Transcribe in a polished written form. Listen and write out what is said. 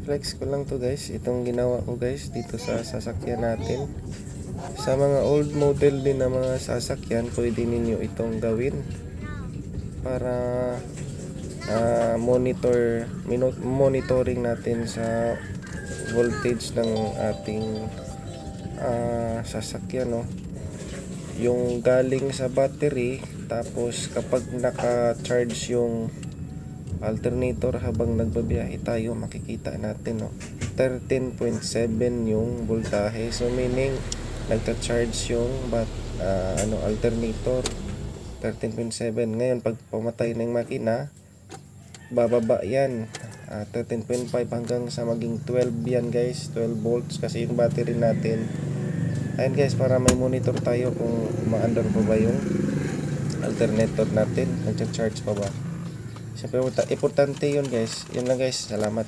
flex ko lang to guys, itong ginawa ko guys dito sa sasakyan natin. Sa mga old model din na mga sasakyan, pwede ninyo itong gawin para monitoring natin sa voltage ng ating sasakyan, no? Yung galing sa battery, tapos kapag naka-charge yung alternator habang nagbabiyahe tayo, makikita natin, no? 13.7 yung voltahe, so meaning nagta-charge yung alternator 13.7. Ngayon pag pumatay ng makina, bababa yan, 13.5 hanggang sa maging 12 yan guys, 12 volts kasi yung battery natin. Ayan guys, para may monitor tayo kung umaandar pa ba yung alternator natin, nagcha-charge pa ba. Siyempre importante yun guys. Yun lang guys, salamat.